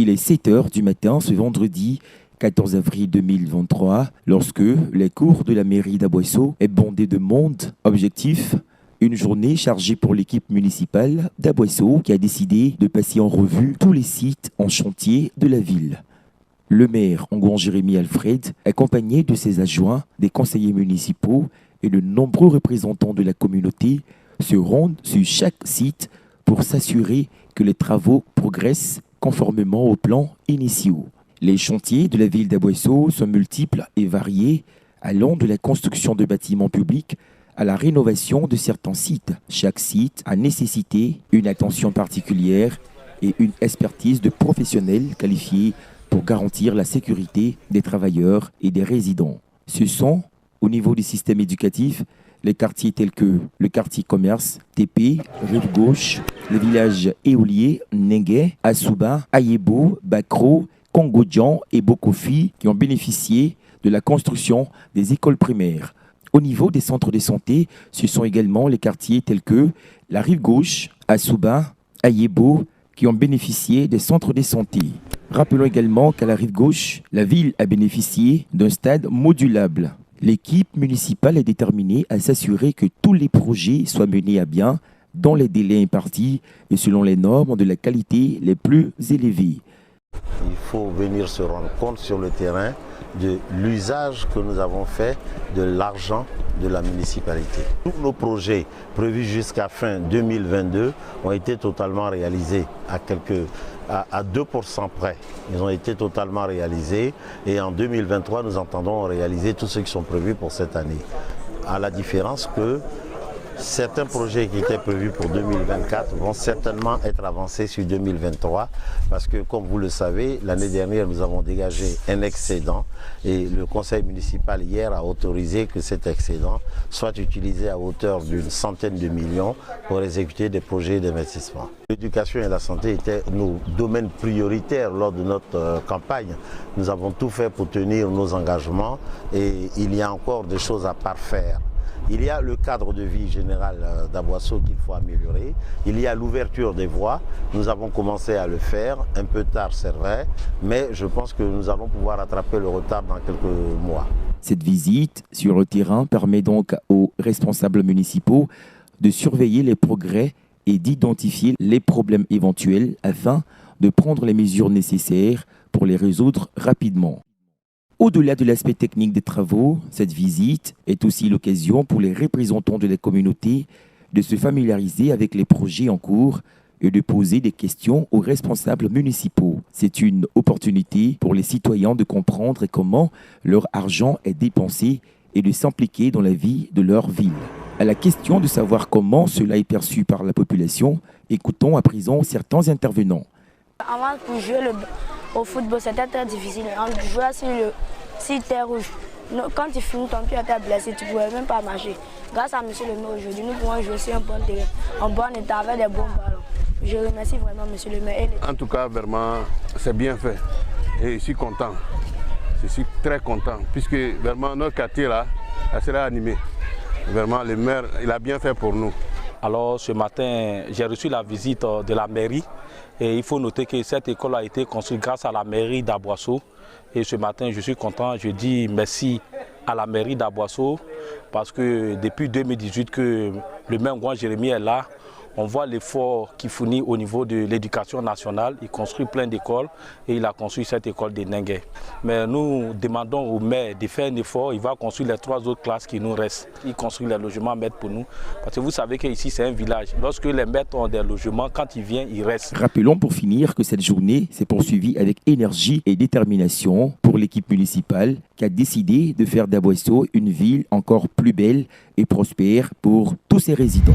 Il est 7 heures du matin ce vendredi 14 avril 2023 lorsque les cours de la mairie d'Aboisseau est bondée de monde. Objectif, une journée chargée pour l'équipe municipale d'Aboisseau qui a décidé de passer en revue tous les sites en chantier de la ville. Le maire Onguan Jérémy Alfred, accompagné de ses adjoints, des conseillers municipaux et de nombreux représentants de la communauté, se rendent sur chaque site pour s'assurer que les travaux progressent conformément aux plans initiaux. Les chantiers de la ville d'Aboisseau sont multiples et variés, allant de la construction de bâtiments publics à la rénovation de certains sites. Chaque site a nécessité une attention particulière et une expertise de professionnels qualifiés pour garantir la sécurité des travailleurs et des résidents. Ce sont, au niveau du système éducatif, les quartiers tels que le quartier commerce, TP, Rive Gauche, les villages éoliers, Nengue, Assouba, Ayebo, Bakro, Kongodjan et Bokofi qui ont bénéficié de la construction des écoles primaires. Au niveau des centres de santé, ce sont également les quartiers tels que la Rive Gauche, Assouba, Ayebo qui ont bénéficié des centres de santé. Rappelons également qu'à la Rive Gauche, la ville a bénéficié d'un stade modulable. L'équipe municipale est déterminée à s'assurer que tous les projets soient menés à bien dans les délais impartis et selon les normes de la qualité les plus élevées. Il faut venir se rendre compte sur le terrain de l'usage que nous avons fait de l'argent de la municipalité. Tous nos projets prévus jusqu'à fin 2022 ont été totalement réalisés à 2% près. Ils ont été totalement réalisés et en 2023, nous entendons réaliser tous ceux qui sont prévus pour cette année. À la différence que certains projets qui étaient prévus pour 2024 vont certainement être avancés sur 2023 parce que, comme vous le savez, l'année dernière, nous avons dégagé un excédent et le conseil municipal hier a autorisé que cet excédent soit utilisé à hauteur d'une centaine de millions pour exécuter des projets d'investissement. L'éducation et la santé étaient nos domaines prioritaires lors de notre campagne. Nous avons tout fait pour tenir nos engagements et il y a encore des choses à parfaire. Il y a le cadre de vie général d'Aboisseau qu'il faut améliorer. Il y a l'ouverture des voies. Nous avons commencé à le faire, un peu tard c'est vrai, mais je pense que nous allons pouvoir rattraper le retard dans quelques mois. Cette visite sur le terrain permet donc aux responsables municipaux de surveiller les progrès et d'identifier les problèmes éventuels afin de prendre les mesures nécessaires pour les résoudre rapidement. Au-delà de l'aspect technique des travaux, cette visite est aussi l'occasion pour les représentants de la communauté de se familiariser avec les projets en cours et de poser des questions aux responsables municipaux. C'est une opportunité pour les citoyens de comprendre comment leur argent est dépensé et de s'impliquer dans la vie de leur ville. À la question de savoir comment cela est perçu par la population, écoutons à présent certains intervenants. Avant, pour jouer au football, c'était très difficile. On jouait sur le site rouge. Quand tu finis ton pied était blessé, tu ne pouvais même pas marcher. Grâce à M. le maire aujourd'hui, nous pouvons jouer sur un bon terrain, en bon état, avec des bons ballons. Je remercie vraiment M. le maire. En tout cas, vraiment, c'est bien fait. Et je suis content. Je suis très content, puisque vraiment notre quartier là, sera animé. Vraiment, le maire, il a bien fait pour nous. Alors ce matin, j'ai reçu la visite de la mairie et il faut noter que cette école a été construite grâce à la mairie d'Aboisseau. Et ce matin, je suis content, je dis merci à la mairie d'Aboisseau parce que depuis 2018 que le maire Onguan Jérémy est là, on voit l'effort qu'il fournit au niveau de l'éducation nationale. Il construit plein d'écoles et il a construit cette école de Nengue. Mais nous demandons au maire de faire un effort. Il va construire les 3 autres classes qui nous restent. Il construit les logements maîtres pour nous. Parce que vous savez qu'ici c'est un village. Lorsque les maîtres ont des logements, quand ils viennent, ils restent. Rappelons pour finir que cette journée s'est poursuivie avec énergie et détermination pour l'équipe municipale qui a décidé de faire d'Aboisseau une ville encore plus belle et prospère pour tous ses résidents.